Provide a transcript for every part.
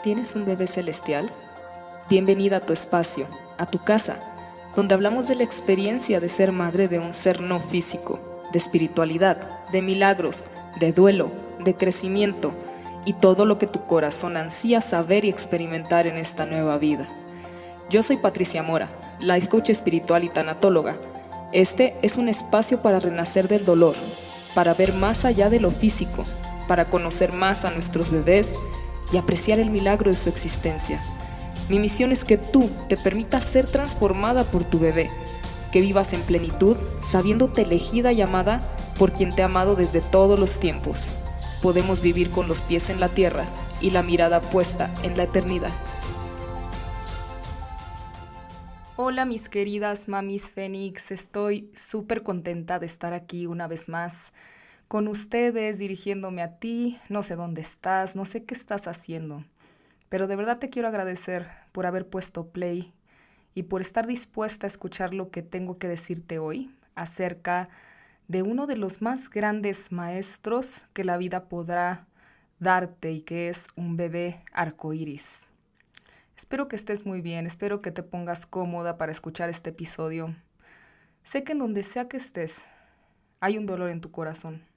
¿Tienes un bebé celestial? Bienvenida a tu espacio, a tu casa, donde hablamos de la experiencia de ser madre de un ser no físico, de espiritualidad, de milagros, de duelo, de crecimiento y todo lo que tu corazón ansía saber y experimentar en esta nueva vida. Yo soy Patricia Mora, life coach espiritual y tanatóloga. Este es un espacio para renacer del dolor, para ver más allá de lo físico, para conocer más a nuestros bebés y apreciar el milagro de su existencia. Mi misión es que tú te permitas ser transformada por tu bebé, que vivas en plenitud, sabiéndote elegida y amada por quien te ha amado desde todos los tiempos. Podemos vivir con los pies en la tierra y la mirada puesta en la eternidad. Hola mis queridas mamis Fénix, estoy súper contenta de estar aquí una vez más con ustedes, dirigiéndome a ti. No sé dónde estás, no sé qué estás haciendo, pero de verdad te quiero agradecer por haber puesto play y por estar dispuesta a escuchar lo que tengo que decirte hoy acerca de uno de los más grandes maestros que la vida podrá darte y que es un bebé arcoíris. Espero que estés muy bien, espero que te pongas cómoda para escuchar este episodio. Sé que en donde sea que estés, hay un dolor en tu corazón.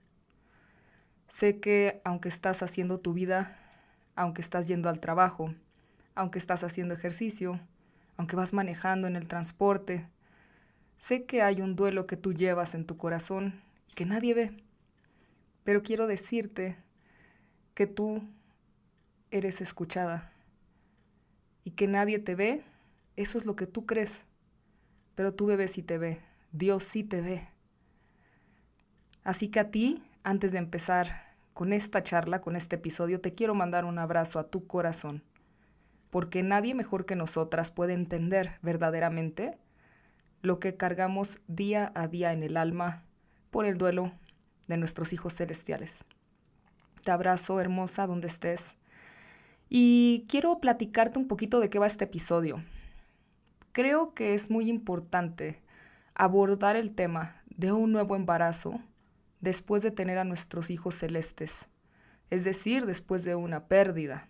Sé que aunque estás haciendo tu vida, aunque estás yendo al trabajo, aunque estás haciendo ejercicio, aunque vas manejando en el transporte, sé que hay un duelo que tú llevas en tu corazón y que nadie ve. Pero quiero decirte que tú eres escuchada y que nadie te ve, eso es lo que tú crees. Pero tu bebé sí te ve, Dios sí te ve. Así que a ti, antes de empezar con esta charla, con este episodio, te quiero mandar un abrazo a tu corazón, porque nadie mejor que nosotras puede entender verdaderamente lo que cargamos día a día en el alma por el duelo de nuestros hijos celestiales. Te abrazo, hermosa, donde estés. Y quiero platicarte un poquito de qué va este episodio. Creo que es muy importante abordar el tema de un nuevo embarazo después de tener a nuestros hijos celestes, es decir, después de una pérdida.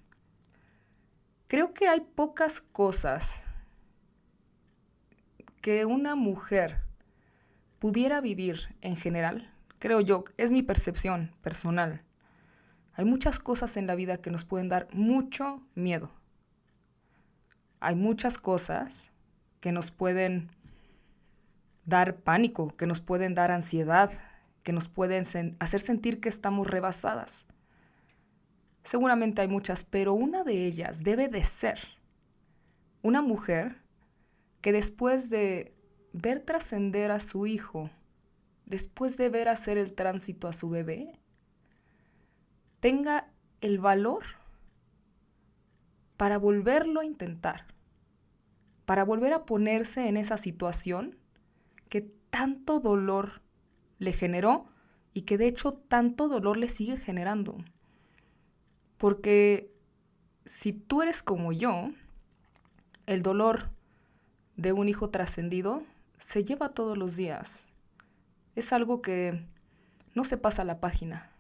Creo que hay pocas cosas que una mujer pudiera vivir en general, creo yo, es mi percepción personal. Hay muchas cosas en la vida que nos pueden dar mucho miedo. Hay muchas cosas que nos pueden dar pánico, que nos pueden dar ansiedad, que nos pueden hacer sentir que estamos rebasadas. Seguramente hay muchas, pero una de ellas debe de ser una mujer que después de ver trascender a su hijo, después de ver hacer el tránsito a su bebé, tenga el valor para volverlo a intentar, para volver a ponerse en esa situación que tanto dolor le generó y que de hecho tanto dolor le sigue generando. Porque si tú eres como yo, el dolor de un hijo trascendido se lleva todos los días. Es algo que no se pasa la página.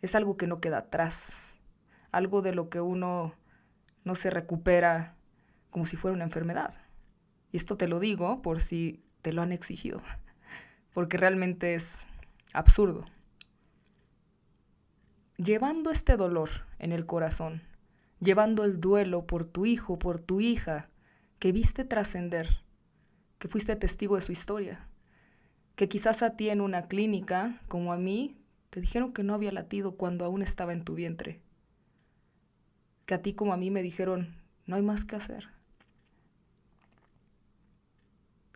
Es algo que no queda atrás. Algo de lo que uno no se recupera como si fuera una enfermedad. Y esto te lo digo por si te lo han exigido, porque realmente es absurdo. Llevando este dolor en el corazón, llevando el duelo por tu hijo, por tu hija, que viste trascender, que fuiste testigo de su historia, que quizás a ti en una clínica, como a mí, te dijeron que no había latido cuando aún estaba en tu vientre, que a ti como a mí me dijeron, no hay más que hacer,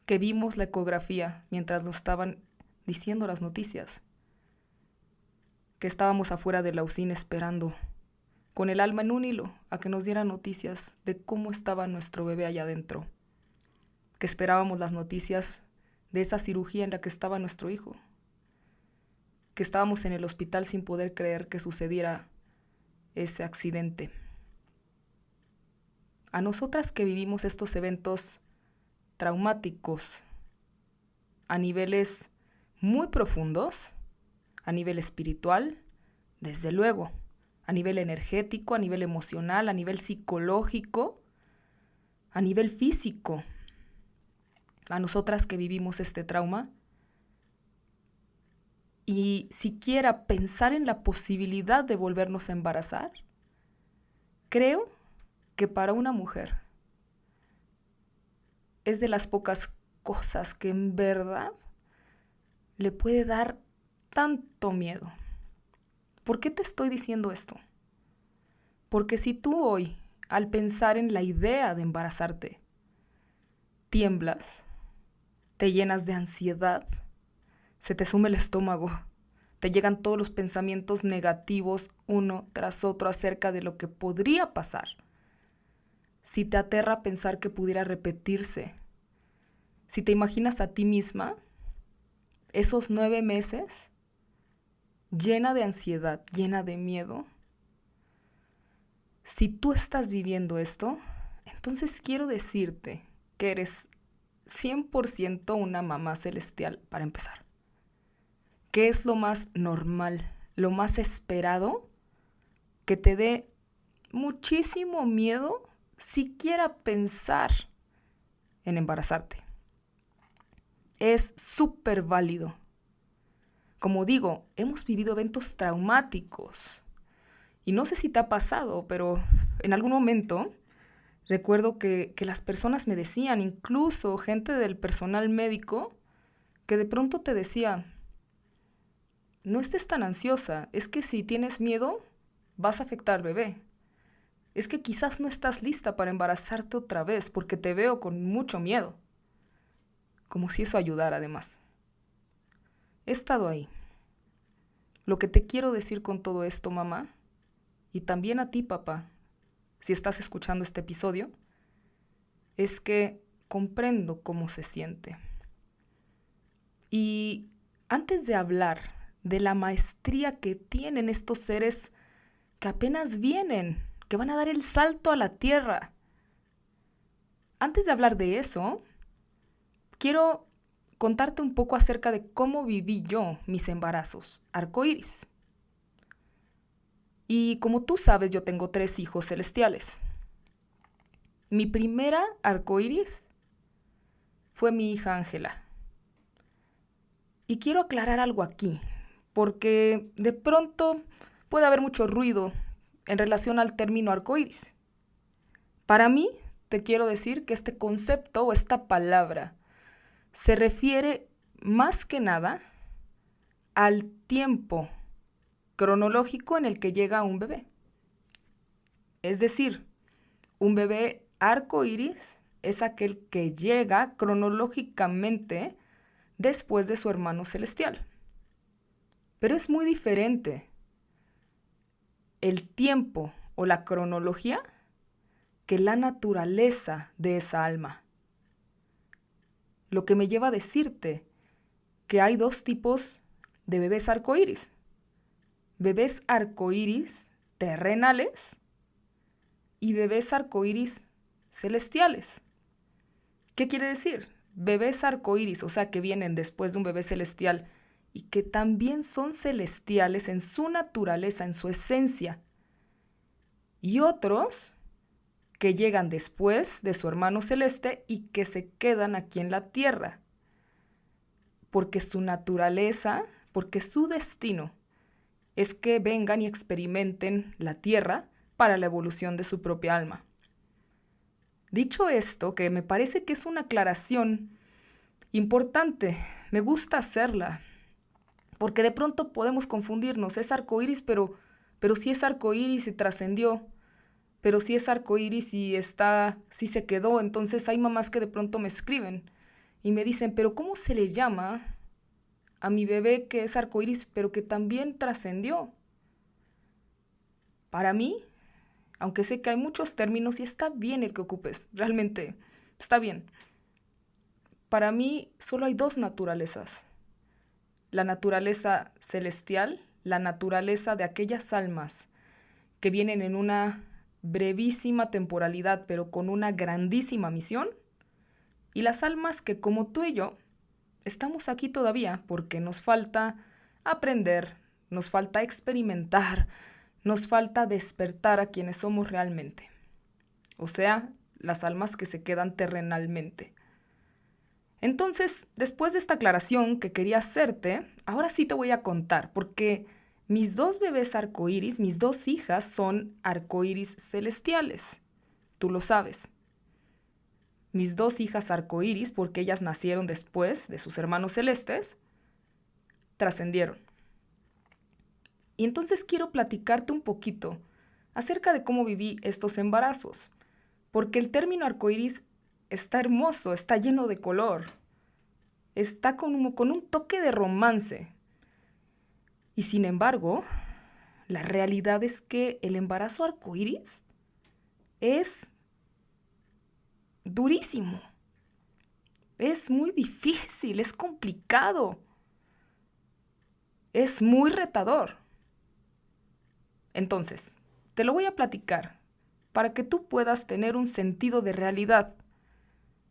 que vimos la ecografía mientras nos estaban diciendo las noticias, que estábamos afuera de la usina esperando, con el alma en un hilo, a que nos dieran noticias de cómo estaba nuestro bebé allá adentro, que esperábamos las noticias de esa cirugía en la que estaba nuestro hijo, que estábamos en el hospital sin poder creer que sucediera ese accidente. A nosotras que vivimos estos eventos traumáticos a niveles muy profundos, a nivel espiritual, desde luego, a nivel energético, a nivel emocional, a nivel psicológico, a nivel físico. A nosotras que vivimos este trauma, y siquiera pensar en la posibilidad de volvernos a embarazar, creo que para una mujer es de las pocas cosas que en verdad le puede dar tanto miedo. ¿Por qué te estoy diciendo esto? Porque si tú hoy, al pensar en la idea de embarazarte, tiemblas, te llenas de ansiedad, se te sume el estómago, te llegan todos los pensamientos negativos uno tras otro acerca de lo que podría pasar, si te aterra pensar que pudiera repetirse, si te imaginas a ti misma esos 9 meses llena de ansiedad, llena de miedo, si tú estás viviendo esto, entonces quiero decirte que eres 100% una mamá celestial para empezar. ¿Qué es lo más normal, lo más esperado? Que te dé muchísimo miedo siquiera pensar en embarazarte. Es súper válido. Como digo, hemos vivido eventos traumáticos. Y no sé si te ha pasado, pero en algún momento recuerdo que las personas me decían, incluso gente del personal médico, que de pronto te decía, no estés tan ansiosa, es que si tienes miedo, vas a afectar al bebé. Es que quizás no estás lista para embarazarte otra vez porque te veo con mucho miedo. Como si eso ayudara además. He estado ahí. Lo que te quiero decir con todo esto, mamá, y también a ti, papá, si estás escuchando este episodio, es que comprendo cómo se siente. Y antes de hablar de la maestría que tienen estos seres que apenas vienen, que van a dar el salto a la tierra, antes de hablar de eso, quiero contarte un poco acerca de cómo viví yo mis embarazos arcoíris. Y como tú sabes, yo tengo 3 hijos celestiales. Mi primera arcoíris fue mi hija Ángela. Y quiero aclarar algo aquí, porque de pronto puede haber mucho ruido en relación al término arcoíris. Para mí, te quiero decir que este concepto o esta palabra se refiere más que nada al tiempo cronológico en el que llega un bebé. Es decir, un bebé arcoíris es aquel que llega cronológicamente después de su hermano celestial. Pero es muy diferente el tiempo o la cronología que la naturaleza de esa alma. Lo que me lleva a decirte que hay 2 tipos de bebés arcoíris. Bebés arcoíris terrenales y bebés arcoíris celestiales. ¿Qué quiere decir? Bebés arcoíris, o sea, que vienen después de un bebé celestial y que también son celestiales en su naturaleza, en su esencia. Y otros que llegan después de su hermano celeste y que se quedan aquí en la tierra. Porque su naturaleza, porque su destino es que vengan y experimenten la tierra para la evolución de su propia alma. Dicho esto, que me parece que es una aclaración importante, me gusta hacerla, porque de pronto podemos confundirnos, es arcoíris, pero si es arcoíris y trascendió, pero si es arcoíris y si se quedó, entonces hay mamás que de pronto me escriben y me dicen, pero ¿cómo se le llama a mi bebé que es arcoíris, pero que también trascendió? Para mí, aunque sé que hay muchos términos y está bien el que ocupes, realmente está bien. Para mí solo hay 2 naturalezas. La naturaleza celestial, la naturaleza de aquellas almas que vienen en una brevísima temporalidad, pero con una grandísima misión, y las almas que, como tú y yo, estamos aquí todavía porque nos falta aprender, nos falta experimentar, nos falta despertar a quienes somos realmente, o sea, las almas que se quedan terrenalmente. Entonces, después de esta aclaración que quería hacerte, ahora sí te voy a contar, porque mis dos bebés arcoíris, mis dos hijas, son arcoíris celestiales. Tú lo sabes. Mis dos hijas arcoíris, porque ellas nacieron después de sus hermanos celestes, trascendieron. Y entonces quiero platicarte un poquito acerca de cómo viví estos embarazos, porque el término arcoíris está hermoso, está lleno de color, está con un toque de romance. Y sin embargo, la realidad es que el embarazo arcoíris es durísimo, es muy difícil, es complicado, es muy retador. Entonces, te lo voy a platicar para que tú puedas tener un sentido de realidad.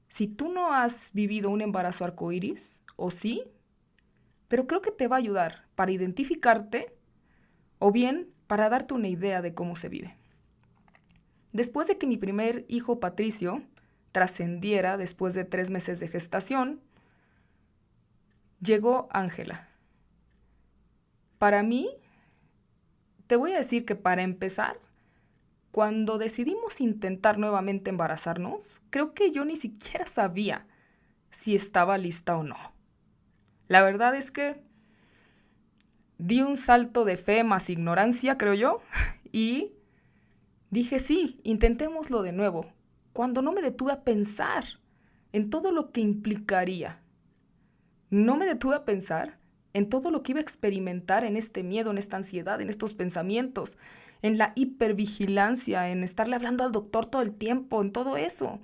Si tú no has vivido un embarazo arcoíris, o sí, pero creo que te va a ayudar para identificarte o bien para darte una idea de cómo se vive. Después de que mi primer hijo Patricio trascendiera después de 3 meses de gestación, llegó Ángela. Para mí, te voy a decir que para empezar, cuando decidimos intentar nuevamente embarazarnos, creo que yo ni siquiera sabía si estaba lista o no. La verdad es que di un salto de fe más ignorancia, creo yo, y dije sí, intentémoslo de nuevo, cuando no me detuve a pensar en todo lo que implicaría. No me detuve a pensar en todo lo que iba a experimentar, en este miedo, en esta ansiedad, en estos pensamientos, en la hipervigilancia, en estarle hablando al doctor todo el tiempo, en todo eso.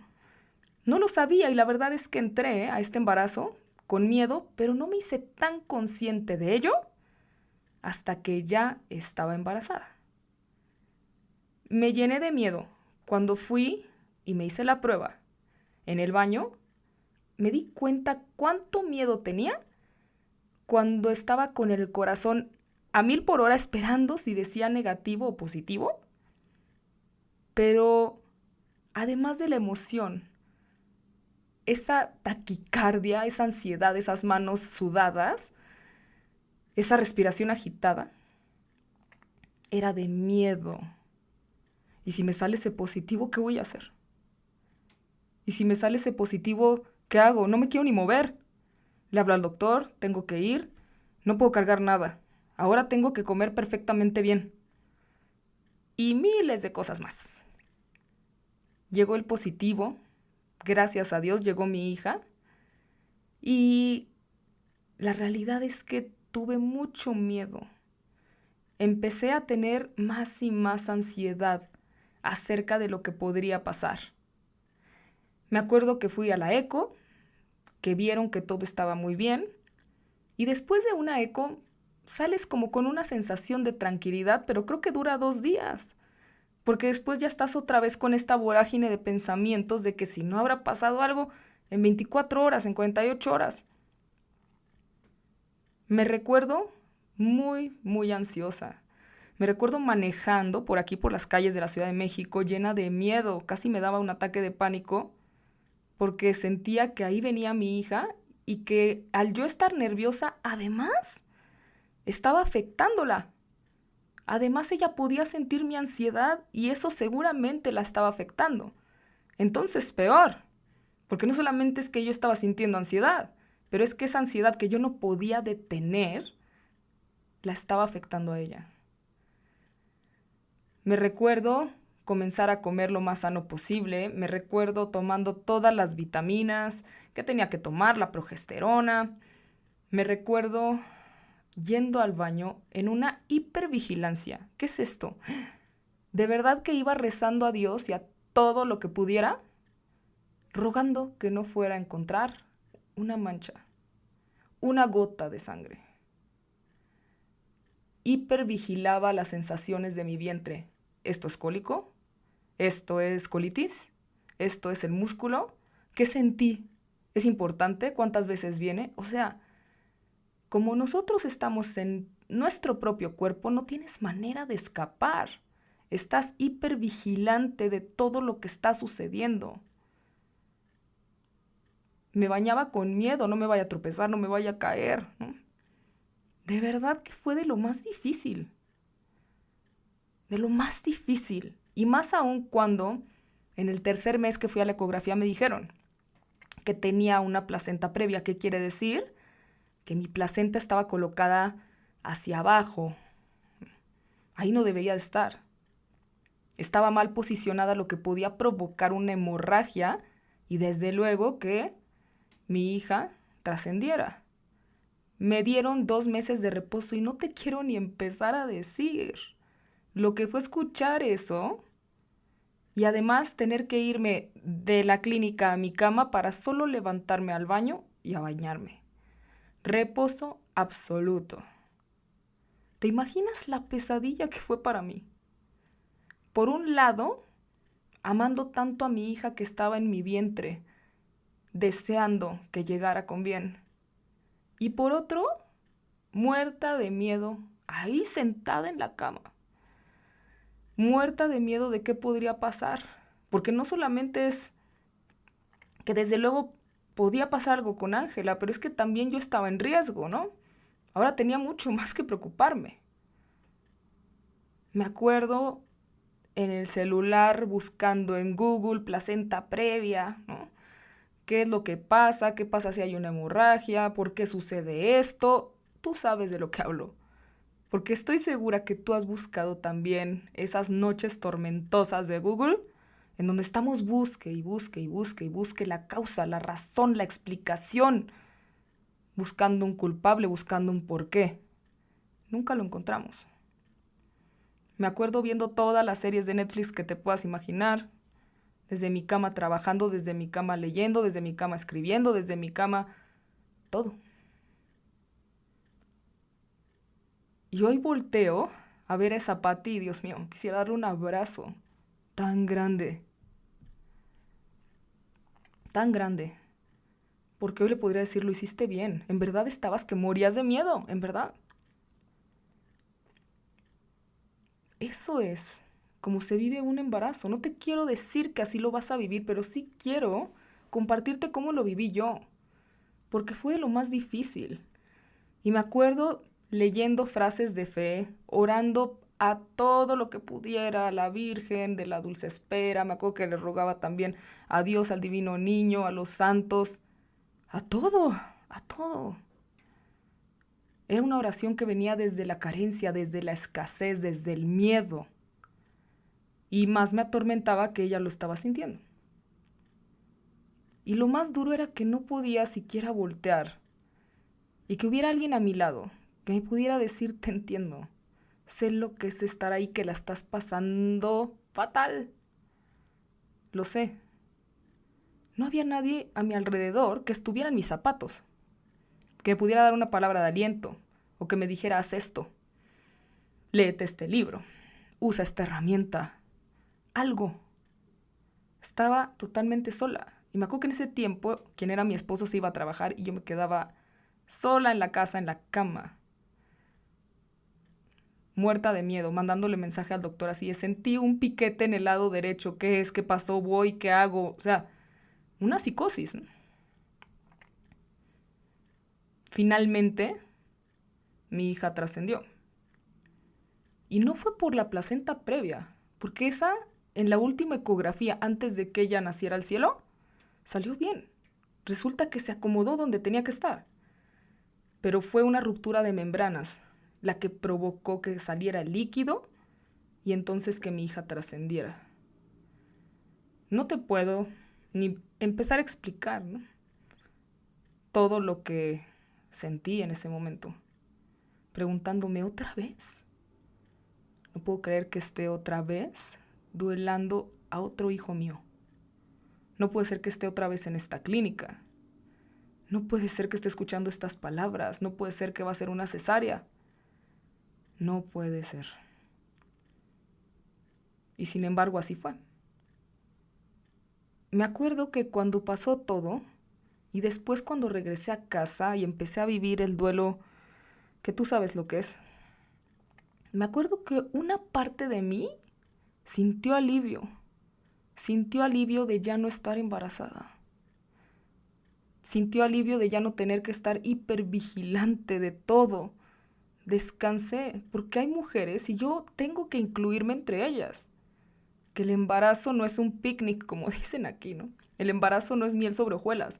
No lo sabía y la verdad es que entré a este embarazo con miedo, pero no me hice tan consciente de ello hasta que ya estaba embarazada. Me llené de miedo cuando fui y me hice la prueba en el baño. Me di cuenta cuánto miedo tenía cuando estaba con el corazón a 1000 por hora esperando si decía negativo o positivo. Pero además de la emoción, esa taquicardia, esa ansiedad, esas manos sudadas, esa respiración agitada, era de miedo. ¿Y si me sale ese positivo, qué voy a hacer? ¿Y si me sale ese positivo, qué hago? No me quiero ni mover. Le hablo al doctor, tengo que ir, no puedo cargar nada. Ahora tengo que comer perfectamente bien. Y miles de cosas más. Llegó el positivo, gracias a Dios llegó mi hija. Y la realidad es que tuve mucho miedo. Empecé a tener más y más ansiedad acerca de lo que podría pasar. Me acuerdo que fui a la eco, que vieron que todo estaba muy bien, y después de una eco sales como con una sensación de tranquilidad, pero creo que dura 2 días, porque después ya estás otra vez con esta vorágine de pensamientos de que si no habrá pasado algo en 24 horas, en 48 horas. Me recuerdo muy, muy ansiosa. Me recuerdo manejando por aquí, por las calles de la Ciudad de México, llena de miedo. Casi me daba un ataque de pánico porque sentía que ahí venía mi hija y que al yo estar nerviosa, además, estaba afectándola. Además, ella podía sentir mi ansiedad y eso seguramente la estaba afectando. Entonces, peor, porque no solamente es que yo estaba sintiendo ansiedad, pero es que esa ansiedad que yo no podía detener, la estaba afectando a ella. Me recuerdo comenzar a comer lo más sano posible, me recuerdo tomando todas las vitaminas que tenía que tomar, la progesterona, me recuerdo yendo al baño en una hipervigilancia. ¿Qué es esto? De verdad que iba rezando a Dios y a todo lo que pudiera, rogando que no fuera a encontrar una mancha, una gota de sangre. Hipervigilaba las sensaciones de mi vientre. ¿Esto es cólico? ¿Esto es colitis? ¿Esto es el músculo? ¿Qué sentí? ¿Es importante? ¿Cuántas veces viene? O sea, como nosotros estamos en nuestro propio cuerpo, no tienes manera de escapar. Estás hipervigilante de todo lo que está sucediendo. Me bañaba con miedo, no me vaya a tropezar, no me vaya a caer, ¿no? De verdad que fue de lo más difícil. De lo más difícil. Y más aún cuando en el tercer mes que fui a la ecografía me dijeron que tenía una placenta previa. ¿Qué quiere decir? Que mi placenta estaba colocada hacia abajo. Ahí no debería de estar. Estaba mal posicionada, lo que podía provocar una hemorragia y desde luego que mi hija trascendiera. Me dieron 2 meses de reposo y no te quiero ni empezar a decir lo que fue escuchar eso y además tener que irme de la clínica a mi cama para solo levantarme al baño y a bañarme. Reposo absoluto. ¿Te imaginas la pesadilla que fue para mí? Por un lado, amando tanto a mi hija que estaba en mi vientre, deseando que llegara con bien. Y por otro, muerta de miedo, ahí sentada en la cama. Muerta de miedo de qué podría pasar. Porque no solamente es que desde luego podía pasar algo con Ángela, pero es que también yo estaba en riesgo, ¿no? Ahora tenía mucho más que preocuparme. Me acuerdo en el celular buscando en Google placenta previa, ¿no? ¿Qué es lo que pasa? ¿Qué pasa si hay una hemorragia? ¿Por qué sucede esto? Tú sabes de lo que hablo. Porque estoy segura que tú has buscado también esas noches tormentosas de Google, en donde estamos busque y busque y busque y busque la causa, la razón, la explicación, buscando un culpable, buscando un porqué. Nunca lo encontramos. Me acuerdo viendo todas las series de Netflix que te puedas imaginar, desde mi cama trabajando, desde mi cama leyendo, desde mi cama escribiendo, desde mi cama, todo. Y hoy volteo a ver a esa Patty y Dios mío, quisiera darle un abrazo tan grande, tan grande. Porque hoy le podría decir, lo hiciste bien, en verdad estabas que morías de miedo, en verdad. Eso es como se vive un embarazo. No te quiero decir que así lo vas a vivir, pero sí quiero compartirte cómo lo viví yo, porque fue lo más difícil. Y me acuerdo leyendo frases de fe, orando a todo lo que pudiera, a la Virgen de la Dulce Espera, me acuerdo que le rogaba también a Dios, al Divino Niño, a los santos, a todo, a todo. Era una oración que venía desde la carencia, desde la escasez, desde el miedo. Y más me atormentaba que ella lo estaba sintiendo. Y lo más duro era que no podía siquiera voltear y que hubiera alguien a mi lado que me pudiera decir, te entiendo, sé lo que es estar ahí, que la estás pasando fatal. Lo sé. No había nadie a mi alrededor que estuviera en mis zapatos, que me pudiera dar una palabra de aliento o que me dijera, haz esto, léete este libro, usa esta herramienta, algo. Estaba totalmente sola. Y me acuerdo que en ese tiempo, quien era mi esposo se iba a trabajar y yo me quedaba sola en la casa, en la cama, muerta de miedo, mandándole mensaje al doctor así de sentí un piquete en el lado derecho, ¿qué es? ¿Qué pasó? ¿Voy? ¿Qué hago? O sea, una psicosis, ¿no? Finalmente, mi hija trascendió. Y no fue por la placenta previa, porque esa, en la última ecografía, antes de que ella naciera al cielo, salió bien. Resulta que se acomodó donde tenía que estar. Pero fue una ruptura de membranas la que provocó que saliera el líquido y entonces que mi hija trascendiera. No te puedo ni empezar a explicar, ¿no? Todo lo que sentí en ese momento, preguntándome otra vez. No puedo creer que esté otra vez duelando a otro hijo mío. No puede ser que esté otra vez en esta clínica. No puede ser que esté escuchando estas palabras. No puede ser que va a ser una cesárea. No puede ser. Y sin embargo así fue. Me acuerdo que cuando pasó todo, y después cuando regresé a casa y empecé a vivir el duelo, que tú sabes lo que es, me acuerdo que una parte de mí sintió alivio de ya no estar embarazada. Sintió alivio de ya no tener que estar hipervigilante de todo. Descansé, porque hay mujeres y yo tengo que incluirme entre ellas. Que el embarazo no es un picnic, como dicen aquí, ¿no? El embarazo no es miel sobre hojuelas.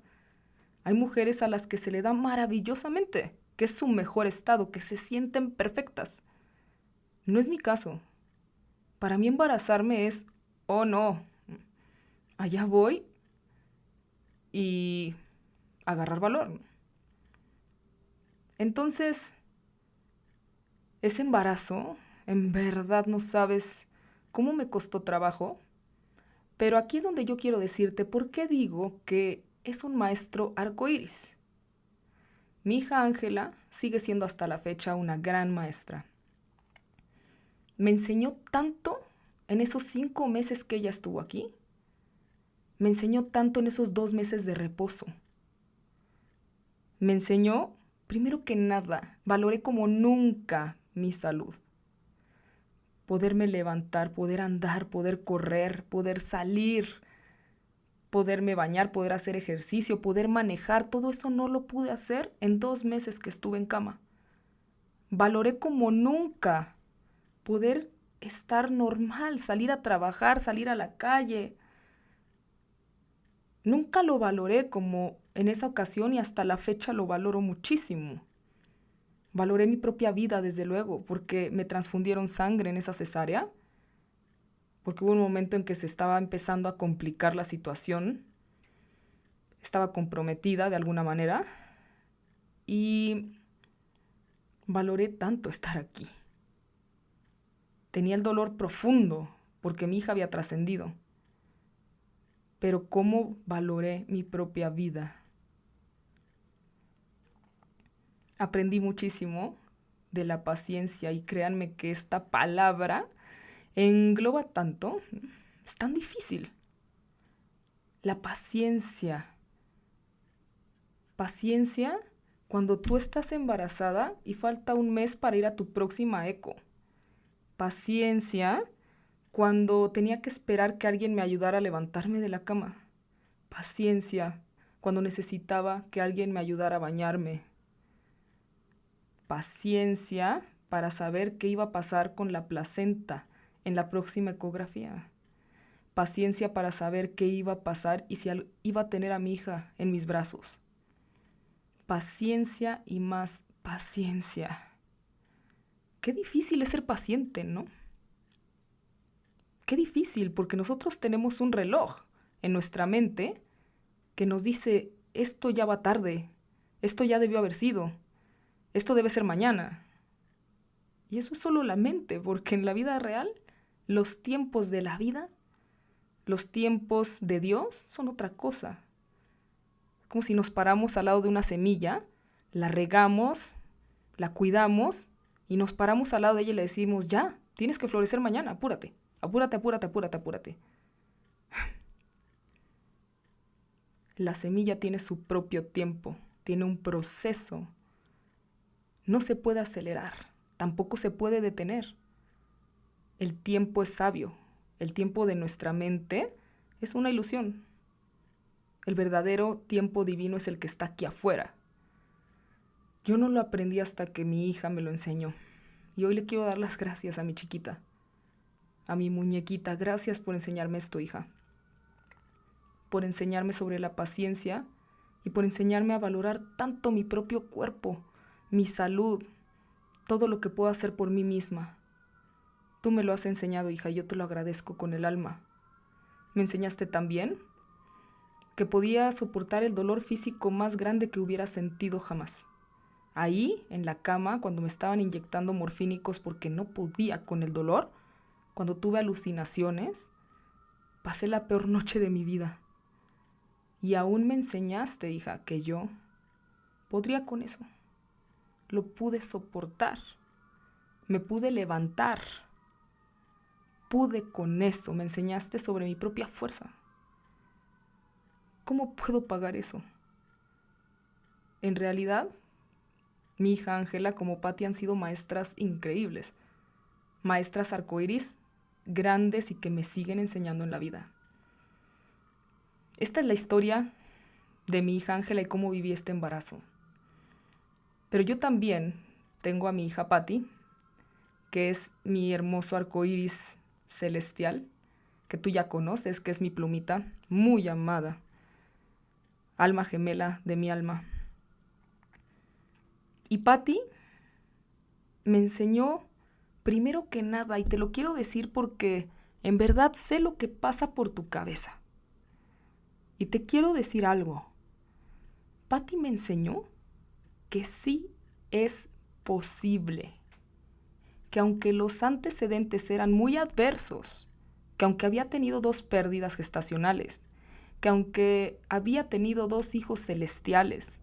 Hay mujeres a las que se le da maravillosamente, que es su mejor estado, que se sienten perfectas. No es mi caso. Para mí embarazarme es, oh no, allá voy y agarrar valor. Entonces, ese embarazo, en verdad no sabes cómo me costó trabajo, pero aquí es donde yo quiero decirte por qué digo que es un maestro arcoíris. Mi hija Ángela sigue siendo hasta la fecha una gran maestra. Me enseñó tanto en esos 5 meses que ella estuvo aquí. Me enseñó tanto en esos 2 meses de reposo. Me enseñó, primero que nada, valoré como nunca mi salud. Poderme levantar, poder andar, poder correr, poder salir, poderme bañar, poder hacer ejercicio, poder manejar, todo eso no lo pude hacer en 2 meses que estuve en cama. Valoré como nunca poder estar normal, salir a trabajar, salir a la calle. Nunca lo valoré como en esa ocasión y hasta la fecha lo valoro muchísimo. Valoré mi propia vida, desde luego, porque me transfundieron sangre en esa cesárea, porque hubo un momento en que se estaba empezando a complicar la situación, estaba comprometida de alguna manera y valoré tanto estar aquí. Tenía el dolor profundo porque mi hija había trascendido, pero cómo valoré mi propia vida. Aprendí muchísimo de la paciencia y créanme que esta palabra engloba tanto, es tan difícil. La paciencia. Paciencia cuando tú estás embarazada y falta un mes para ir a tu próxima eco. Paciencia cuando tenía que esperar que alguien me ayudara a levantarme de la cama. Paciencia cuando necesitaba que alguien me ayudara a bañarme. Paciencia para saber qué iba a pasar con la placenta en la próxima ecografía. Paciencia para saber qué iba a pasar y si iba a tener a mi hija en mis brazos. Paciencia y más paciencia. Qué difícil es ser paciente, ¿no? Qué difícil, porque nosotros tenemos un reloj en nuestra mente que nos dice, esto ya va tarde, esto ya debió haber sido, esto debe ser mañana. Y eso es solo la mente, porque en la vida real, los tiempos de la vida, los tiempos de Dios son otra cosa. Como si nos paramos al lado de una semilla, la regamos, la cuidamos y nos paramos al lado de ella y le decimos, ya, tienes que florecer mañana, apúrate, apúrate, apúrate, apúrate, apúrate. La semilla tiene su propio tiempo, tiene un proceso. No se puede acelerar, tampoco se puede detener. El tiempo es sabio, el tiempo de nuestra mente es una ilusión. El verdadero tiempo divino es el que está aquí afuera. Yo no lo aprendí hasta que mi hija me lo enseñó. Y hoy le quiero dar las gracias a mi chiquita, a mi muñequita. Gracias por enseñarme esto, hija. Por enseñarme sobre la paciencia y por enseñarme a valorar tanto mi propio cuerpo, mi salud, todo lo que puedo hacer por mí misma. Tú me lo has enseñado, hija, y yo te lo agradezco con el alma. Me enseñaste también que podía soportar el dolor físico más grande que hubiera sentido jamás. Ahí, en la cama, cuando me estaban inyectando morfínicos porque no podía con el dolor, cuando tuve alucinaciones, pasé la peor noche de mi vida. Y aún me enseñaste, hija, que yo podría con eso. Lo pude soportar. Me pude levantar. Pude con eso. Me enseñaste sobre mi propia fuerza. ¿Cómo puedo pagar eso? En realidad, mi hija Ángela como Patti han sido maestras increíbles. maestras arcoíris grandes y que me siguen enseñando en la vida. Esta es la historia de mi hija Ángela y cómo viví este embarazo. Pero yo también tengo a mi hija Patti, que es mi hermoso arcoíris celestial, que tú ya conoces, que es mi plumita, muy amada, alma gemela de mi alma. Y Patti me enseñó, primero que nada, y te lo quiero decir porque en verdad sé lo que pasa por tu cabeza. Y te quiero decir algo. Patti me enseñó que sí es posible, que aunque los antecedentes eran muy adversos, que aunque había tenido 2 pérdidas gestacionales, que aunque había tenido 2 hijos celestiales,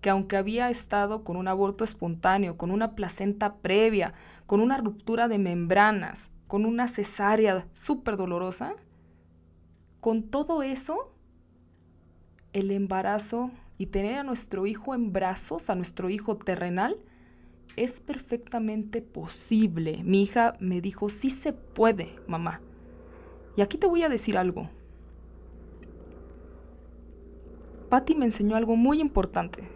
que aunque había estado con un aborto espontáneo, con una placenta previa, con una ruptura de membranas, con una cesárea súper dolorosa, con todo eso, el embarazo y tener a nuestro hijo en brazos, a nuestro hijo terrenal, es perfectamente posible. Mi hija me dijo, sí se puede, mamá. Y aquí te voy a decir algo. Patti me enseñó algo muy importante.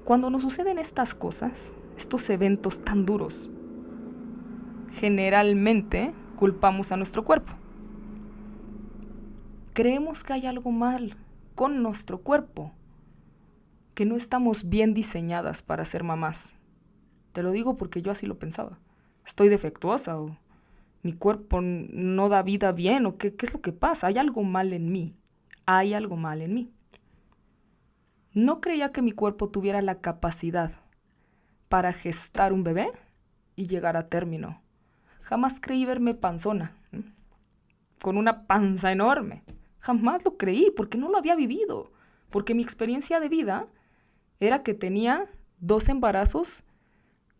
Cuando nos suceden estas cosas, estos eventos tan duros, generalmente culpamos a nuestro cuerpo. Creemos que hay algo mal con nuestro cuerpo, que no estamos bien diseñadas para ser mamás. Te lo digo porque yo así lo pensaba. Estoy defectuosa o mi cuerpo no da vida bien o qué es lo que pasa. Hay algo mal en mí. Hay algo mal en mí. No creía que mi cuerpo tuviera la capacidad para gestar un bebé y llegar a término. Jamás creí verme panzona, con una panza enorme. Jamás lo creí porque no lo había vivido. Porque mi experiencia de vida era que tenía 2 embarazos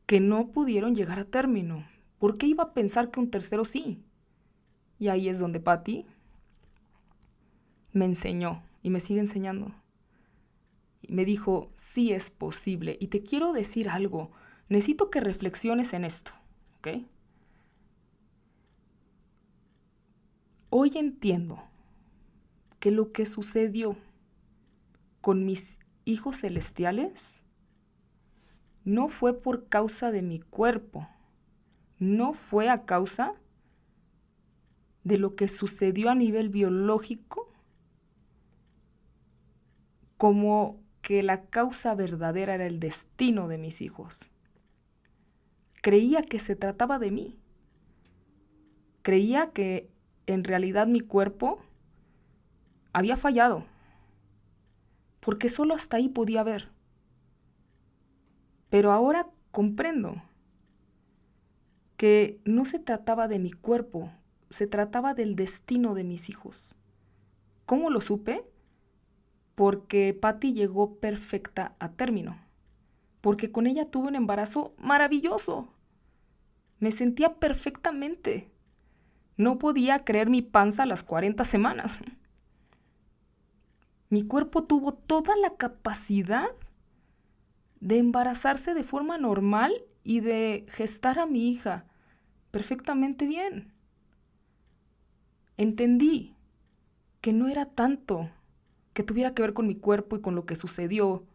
que no pudieron llegar a término. ¿Por qué iba a pensar que un tercero sí? Y ahí es donde Patti me enseñó y me sigue enseñando. Y me dijo, sí es posible. Y te quiero decir algo. Necesito que reflexiones en esto, ¿ok? Hoy entiendo que lo que sucedió con mis hijos celestiales no fue por causa de mi cuerpo, no fue a causa de lo que sucedió a nivel biológico, como que la causa verdadera era el destino de mis hijos. Creía que se trataba de mí. Creía que en realidad mi cuerpo había fallado, porque solo hasta ahí podía ver. Pero ahora comprendo que no se trataba de mi cuerpo, se trataba del destino de mis hijos. ¿Cómo lo supe? Porque Patti llegó perfecta a término, porque con ella tuve un embarazo maravilloso. Me sentía perfectamente. No podía creer mi panza a las 40 semanas. Mi cuerpo tuvo toda la capacidad de embarazarse de forma normal y de gestar a mi hija perfectamente bien. Entendí que no era tanto que tuviera que ver con mi cuerpo y con lo que sucedió.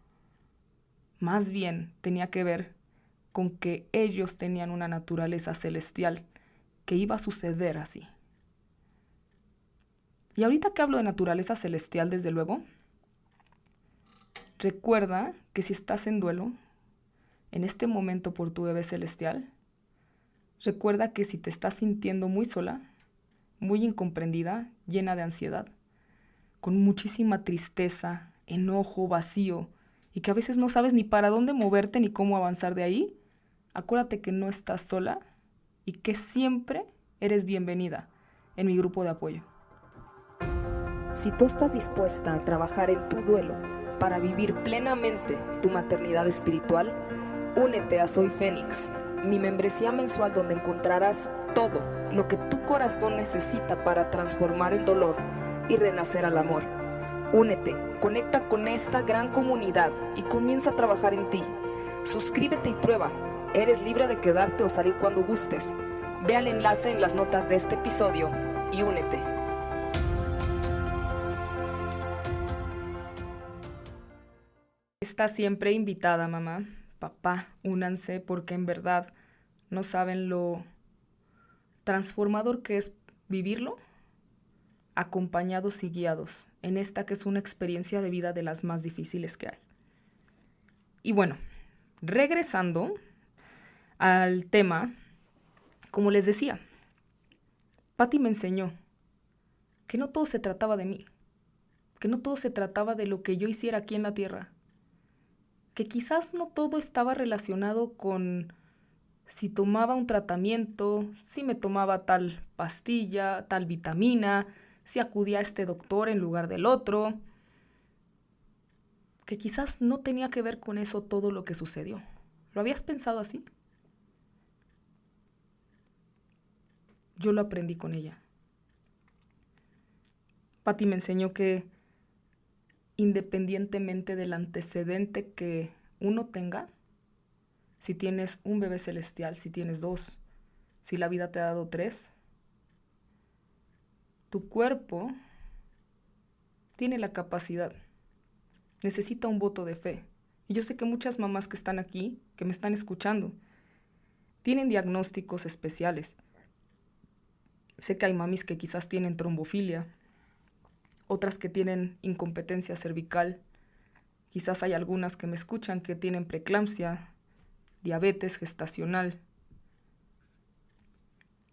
Más bien tenía que ver con que ellos tenían una naturaleza celestial que iba a suceder así. Y ahorita que hablo de naturaleza celestial, desde luego, recuerda que si estás en duelo, en este momento por tu bebé celestial, recuerda que si te estás sintiendo muy sola, muy incomprendida, llena de ansiedad, con muchísima tristeza, enojo, vacío, y que a veces no sabes ni para dónde moverte ni cómo avanzar de ahí, acuérdate que no estás sola y que siempre eres bienvenida en mi grupo de apoyo. Si tú estás dispuesta a trabajar en tu duelo para vivir plenamente tu maternidad espiritual, únete a Soy Fénix, mi membresía mensual donde encontrarás todo lo que tu corazón necesita para transformar el dolor y renacer al amor. Únete, conecta con esta gran comunidad y comienza a trabajar en ti. Suscríbete y prueba. Eres libre de quedarte o salir cuando gustes. Ve al enlace en las notas de este episodio y únete. Estás siempre invitada, mamá, papá, únanse porque en verdad no saben lo transformador que es vivirlo acompañados y guiados en esta que es una experiencia de vida de las más difíciles que hay. Y bueno, regresando al tema, como les decía, Patty me enseñó que no todo se trataba de mí, que no todo se trataba de lo que yo hiciera aquí en la tierra, que quizás no todo estaba relacionado con si tomaba un tratamiento, si me tomaba tal pastilla, tal vitamina, si acudía a este doctor en lugar del otro, que quizás no tenía que ver con eso todo lo que sucedió. ¿Lo habías pensado así? Yo lo aprendí con ella. Patty me enseñó que independientemente del antecedente que uno tenga, si tienes un bebé celestial, si tienes dos, si la vida te ha dado tres, tu cuerpo tiene la capacidad, necesita un voto de fe. Y yo sé que muchas mamás que están aquí, que me están escuchando, tienen diagnósticos especiales. Sé que hay mamis que quizás tienen trombofilia, otras que tienen incompetencia cervical, quizás hay algunas que me escuchan que tienen preeclampsia, diabetes gestacional.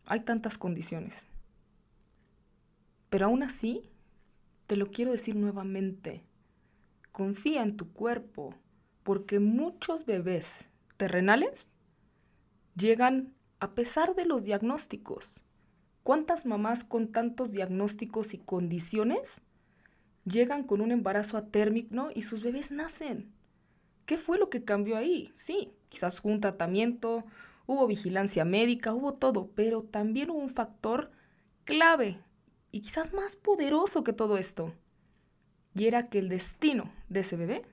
Hay tantas condiciones. Pero aún así, te lo quiero decir nuevamente, confía en tu cuerpo, porque muchos bebés terrenales llegan a pesar de los diagnósticos. ¿Cuántas mamás con tantos diagnósticos y condiciones llegan con un embarazo atérmico y sus bebés nacen? ¿Qué fue lo que cambió ahí? Sí, quizás hubo un tratamiento, hubo vigilancia médica, hubo todo, pero también hubo un factor clave y quizás más poderoso que todo esto. Y era que el destino de ese bebé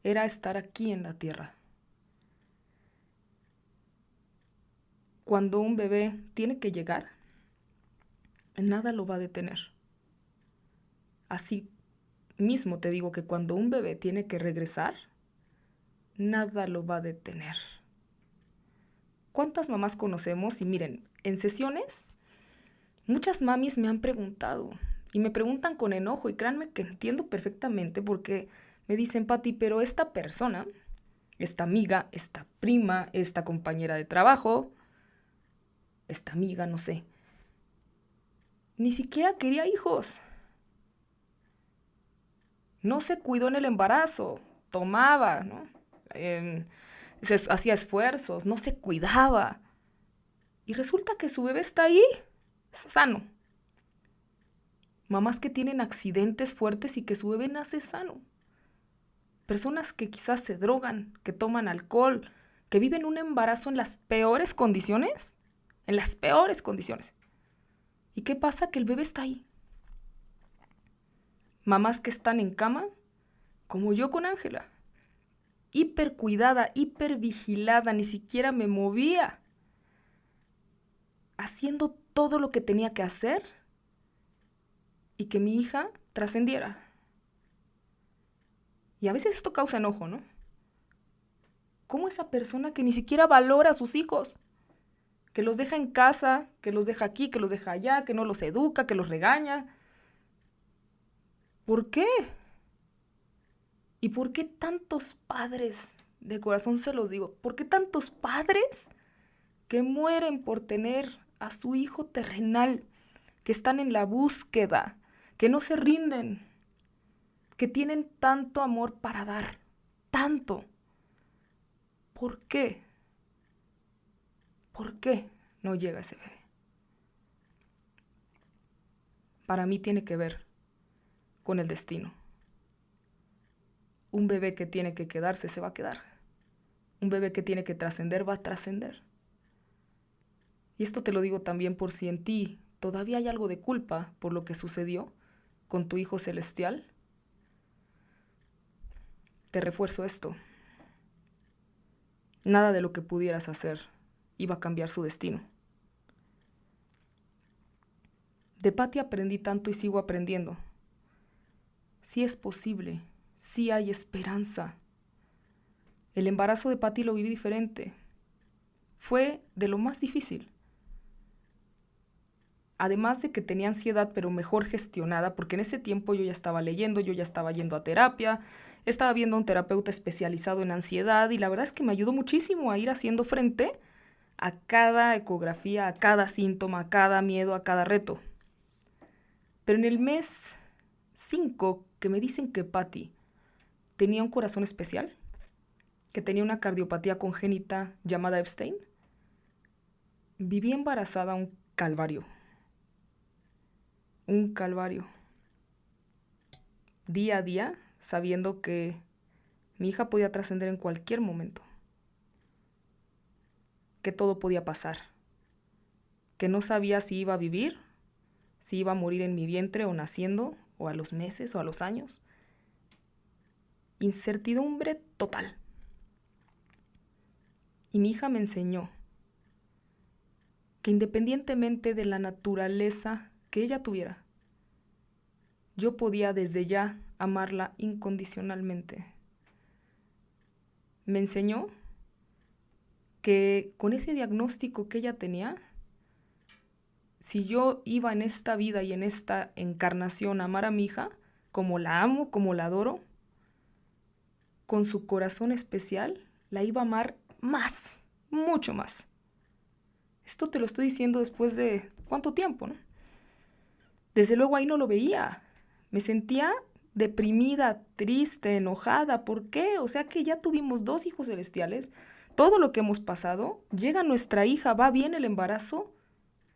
era estar aquí en la tierra. Cuando un bebé tiene que llegar, nada lo va a detener. Así mismo te digo que cuando un bebé tiene que regresar, nada lo va a detener. ¿Cuántas mamás conocemos? Y miren, en sesiones, muchas mamis me han preguntado y me preguntan con enojo y créanme que entiendo perfectamente porque me dicen, Patty, pero esta persona, esta amiga, esta prima, esta compañera de trabajo, esta amiga, no sé, ni siquiera quería hijos. No se cuidó en el embarazo, tomaba, ¿no? Hacía esfuerzos, no se cuidaba. Y resulta que su bebé está ahí, sano. Mamás que tienen accidentes fuertes y que su bebé nace sano. Personas que quizás se drogan, que toman alcohol, que viven un embarazo en las peores condiciones. En las peores condiciones. ¿Y qué pasa? Que el bebé está ahí. Mamás que están en cama, como yo con Ángela. Hiper cuidada, hiper vigilada, ni siquiera me movía. Haciendo todo lo que tenía que hacer y que mi hija trascendiera. Y a veces esto causa enojo, ¿no? ¿Cómo esa persona que ni siquiera valora a sus hijos? Que los deja en casa, que los deja aquí, que los deja allá, que no los educa, que los regaña. ¿Por qué? ¿Y por qué tantos padres, de corazón se los digo, por qué tantos padres que mueren por tener a su hijo terrenal, que están en la búsqueda, que no se rinden, que tienen tanto amor para dar, tanto? ¿Por qué? ¿Por qué no llega ese bebé? Para mí tiene que ver con el destino. Un bebé que tiene que quedarse se va a quedar. Un bebé que tiene que trascender va a trascender. Y esto te lo digo también por si en ti todavía hay algo de culpa por lo que sucedió con tu hijo celestial. Te refuerzo esto. Nada de lo que pudieras hacer iba a cambiar su destino. De Patty aprendí tanto y sigo aprendiendo. Sí es posible, sí hay esperanza. El embarazo de Patty lo viví diferente. Fue de lo más difícil. Además de que tenía ansiedad, pero mejor gestionada, porque en ese tiempo yo ya estaba leyendo, yo ya estaba yendo a terapia, estaba viendo a un terapeuta especializado en ansiedad y la verdad es que me ayudó muchísimo a ir haciendo frente a cada ecografía, a cada síntoma, a cada miedo, a cada reto. Pero en el mes 5 que me dicen que Patty tenía un corazón especial, que tenía una cardiopatía congénita llamada Epstein, viví embarazada un calvario. Un calvario. Día a día, sabiendo que mi hija podía trascender en cualquier momento, que todo podía pasar, que no sabía si iba a vivir, si iba a morir en mi vientre o naciendo, o a los meses o a los años. Incertidumbre total. Y mi hija me enseñó que independientemente de la naturaleza que ella tuviera, yo podía desde ya amarla incondicionalmente. Me enseñó que con ese diagnóstico que ella tenía, si yo iba en esta vida y en esta encarnación a amar a mi hija, como la amo, como la adoro, con su corazón especial, la iba a amar más, mucho más. Esto te lo estoy diciendo después de ¿cuánto tiempo, no? Desde luego ahí no lo veía. Me sentía deprimida, triste, enojada. ¿Por qué? O sea que ya tuvimos 2 hijos celestiales, todo lo que hemos pasado, llega nuestra hija, va bien el embarazo,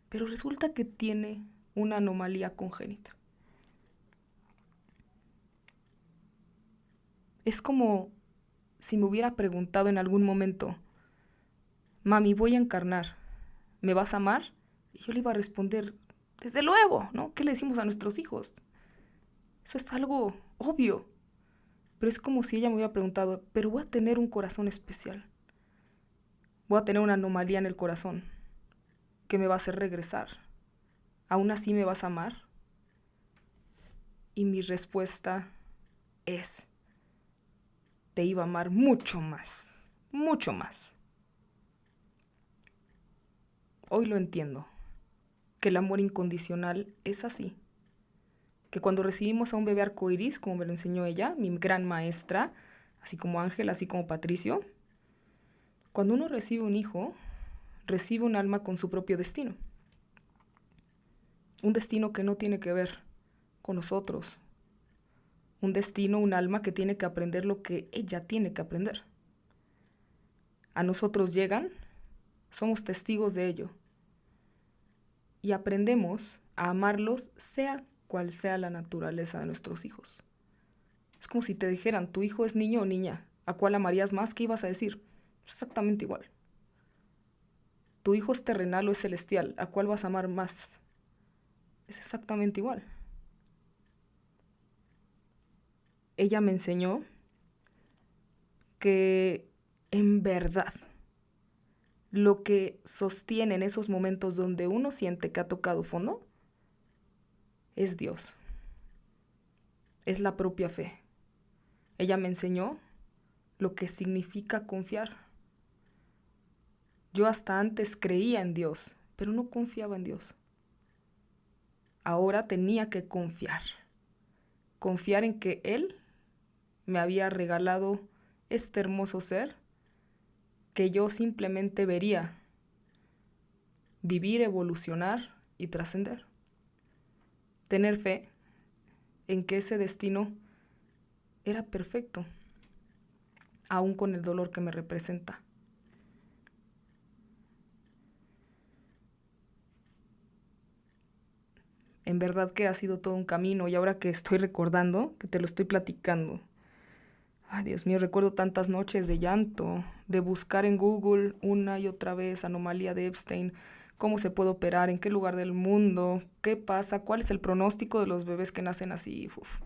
pero resulta que tiene una anomalía congénita. Es como si me hubiera preguntado en algún momento, mami, voy a encarnar, ¿me vas a amar? Y yo le iba a responder, desde luego, ¿no? ¿Qué le decimos a nuestros hijos? Eso es algo obvio. Pero es como si ella me hubiera preguntado, pero voy a tener un corazón especial. Voy a tener una anomalía en el corazón que me va a hacer regresar. ¿Aún así me vas a amar? Y mi respuesta es, te iba a amar mucho más, mucho más. Hoy lo entiendo, que el amor incondicional es así. Que cuando recibimos a un bebé arcoíris, como me lo enseñó ella, mi gran maestra, así como Ángel, así como Patricio, cuando uno recibe un hijo, recibe un alma con su propio destino. Un destino que no tiene que ver con nosotros. Un destino, un alma que tiene que aprender lo que ella tiene que aprender. A nosotros llegan, somos testigos de ello. Y aprendemos a amarlos sea cual sea la naturaleza de nuestros hijos. Es como si te dijeran, tu hijo es niño o niña, ¿a cuál amarías más? ¿Qué ibas a decir? Exactamente igual. Tu hijo es terrenal o es celestial, ¿a cuál vas a amar más? Es exactamente igual. Ella me enseñó que en verdad lo que sostiene en esos momentos donde uno siente que ha tocado fondo es Dios, es la propia fe. Ella me enseñó lo que significa confiar. Yo hasta antes creía en Dios, pero no confiaba en Dios. Ahora tenía que confiar en que Él me había regalado este hermoso ser que yo simplemente vería vivir, evolucionar y trascender. Tener fe en que ese destino era perfecto, aún con el dolor que me representa. En verdad que ha sido todo un camino y ahora que estoy recordando, que te lo estoy platicando, ay Dios mío, recuerdo tantas noches de llanto, de buscar en Google una y otra vez anomalía de Epstein, cómo se puede operar, en qué lugar del mundo, qué pasa, cuál es el pronóstico de los bebés que nacen así. Uf.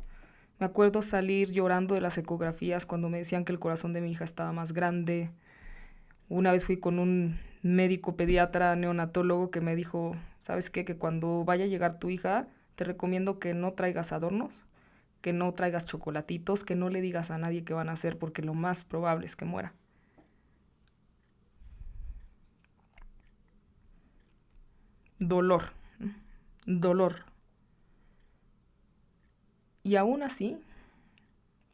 Me acuerdo salir llorando de las ecografías cuando me decían que el corazón de mi hija estaba más grande. Una vez fui con un médico pediatra neonatólogo que me dijo, ¿sabes qué? Que cuando vaya a llegar tu hija, te recomiendo que no traigas adornos, que no traigas chocolatitos, que no le digas a nadie qué van a hacer porque lo más probable es que muera. Dolor, dolor. Y aún así,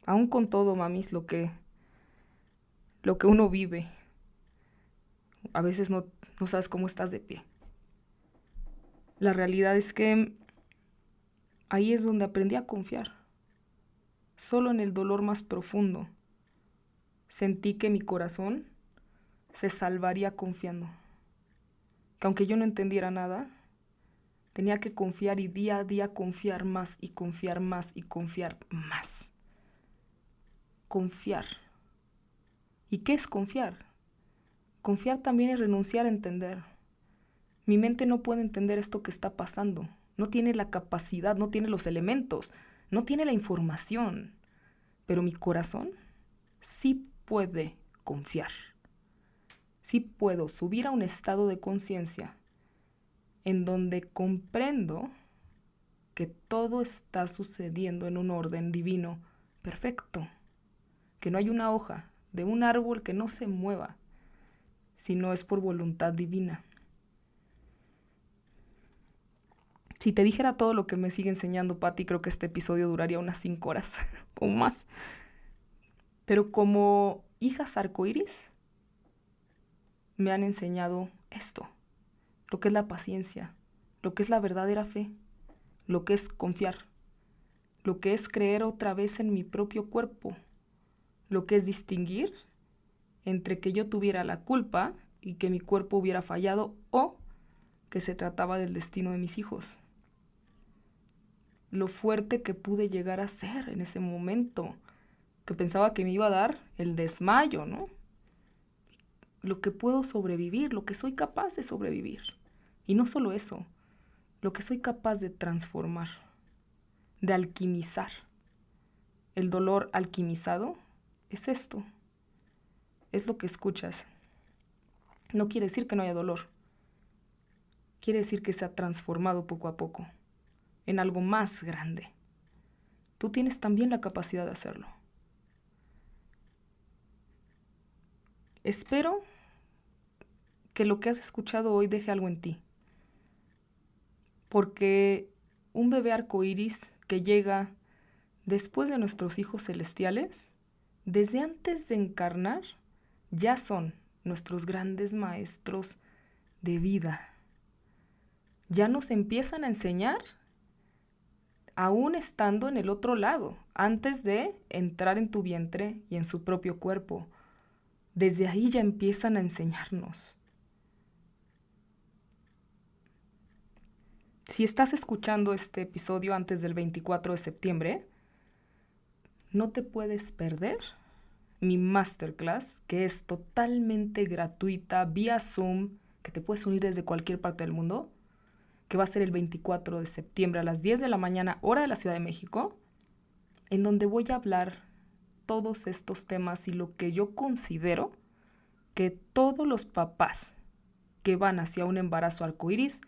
aún con todo, mamis, lo que uno vive, a veces no sabes cómo estás de pie. La realidad es que ahí es donde aprendí a confiar. Solo en el dolor más profundo sentí que mi corazón se salvaría confiando. Que aunque yo no entendiera nada, tenía que confiar y día a día confiar más y confiar más y confiar más. Confiar. ¿Y qué es confiar? Confiar también es renunciar a entender. Mi mente no puede entender esto que está pasando. No tiene la capacidad, no tiene los elementos, no tiene la información. Pero mi corazón sí puede confiar. Sí puedo subir a un estado de conciencia en donde comprendo que todo está sucediendo en un orden divino perfecto. Que no hay una hoja de un árbol que no se mueva, si no es por voluntad divina. Si te dijera todo lo que me sigue enseñando Patti, creo que este episodio duraría unas 5 horas o más. Pero como hijas arcoíris, me han enseñado esto, lo que es la paciencia, lo que es la verdadera fe, lo que es confiar, lo que es creer otra vez en mi propio cuerpo, lo que es distinguir entre que yo tuviera la culpa y que mi cuerpo hubiera fallado o que se trataba del destino de mis hijos. Lo fuerte que pude llegar a ser en ese momento, que pensaba que me iba a dar el desmayo, ¿no? Lo que puedo sobrevivir, lo que soy capaz de sobrevivir. Y no solo eso, lo que soy capaz de transformar, de alquimizar. El dolor alquimizado es esto, es lo que escuchas. No quiere decir que no haya dolor, quiere decir que se ha transformado poco a poco en algo más grande. Tú tienes también la capacidad de hacerlo. Espero que lo que has escuchado hoy deje algo en ti. Porque un bebé arcoíris que llega después de nuestros hijos celestiales, desde antes de encarnar, ya son nuestros grandes maestros de vida. Ya nos empiezan a enseñar aún estando en el otro lado, antes de entrar en tu vientre y en su propio cuerpo. Desde ahí ya empiezan a enseñarnos. Si estás escuchando este episodio antes del 24 de septiembre, no te puedes perder mi masterclass, que es totalmente gratuita, vía Zoom, que te puedes unir desde cualquier parte del mundo, que va a ser el 24 de septiembre a las 10 de la mañana, hora de la Ciudad de México, en donde voy a hablar todos estos temas y lo que yo considero que todos los papás que van hacia un embarazo arcoíris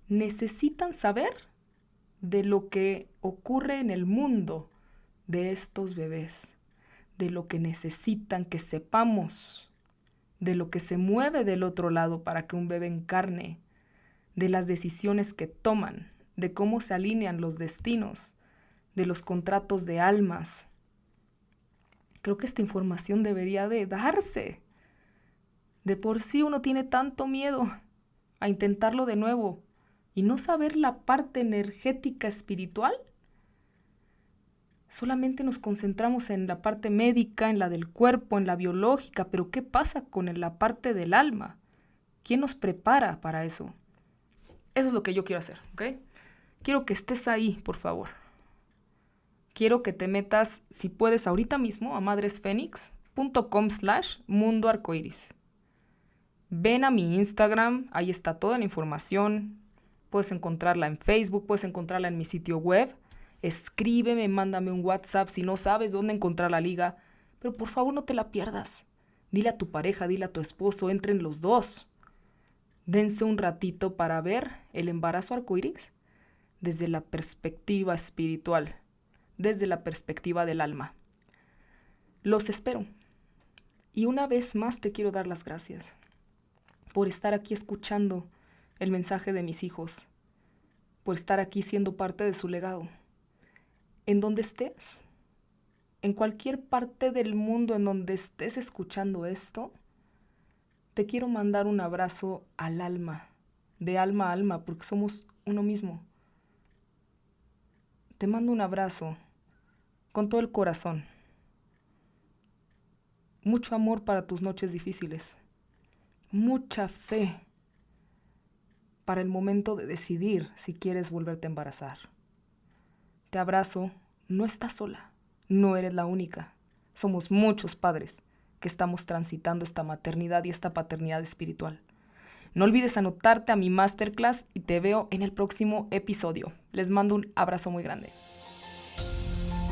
necesitan saber de lo que ocurre en el mundo de estos bebés, de lo que necesitan que sepamos, de lo que se mueve del otro lado para que un bebé encarne, de las decisiones que toman, de cómo se alinean los destinos, de los contratos de almas. Creo que esta información debería de darse. De por sí uno tiene tanto miedo a intentarlo de nuevo y no saber la parte energética espiritual. Solamente nos concentramos en la parte médica, en la del cuerpo, en la biológica, pero ¿qué pasa con la parte del alma? ¿Quién nos prepara para eso? Eso es lo que yo quiero hacer, ¿ok? Quiero que estés ahí, por favor. Quiero que te metas, si puedes, ahorita mismo a madresfenix.com/mundoarcoiris. Ven a mi Instagram, ahí está toda la información. Puedes encontrarla en Facebook, puedes encontrarla en mi sitio web. Escríbeme, mándame un WhatsApp si no sabes dónde encontrar la liga. Pero por favor no te la pierdas. Dile a tu pareja, dile a tu esposo, entren los dos. Dense un ratito para ver el embarazo arcoíris desde la perspectiva espiritual, desde la perspectiva del alma. Los espero. Y una vez más te quiero dar las gracias por estar aquí escuchando el mensaje de mis hijos, por estar aquí siendo parte de su legado. En donde estés, en cualquier parte del mundo en donde estés escuchando esto, te quiero mandar un abrazo al alma, de alma a alma, porque somos uno mismo. Te mando un abrazo con todo el corazón. Mucho amor para tus noches difíciles. Mucha fe para el momento de decidir si quieres volverte a embarazar. Te abrazo, no estás sola, no eres la única. Somos muchos padres que estamos transitando esta maternidad y esta paternidad espiritual. No olvides anotarte a mi masterclass y te veo en el próximo episodio. Les mando un abrazo muy grande.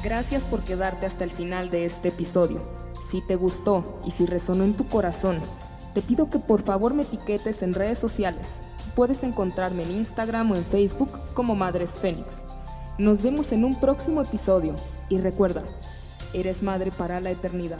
Gracias por quedarte hasta el final de este episodio. Si te gustó y si resonó en tu corazón, te pido que por favor me etiquetes en redes sociales. Puedes encontrarme en Instagram o en Facebook como Madres Fénix. Nos vemos en un próximo episodio y recuerda, eres madre para la eternidad.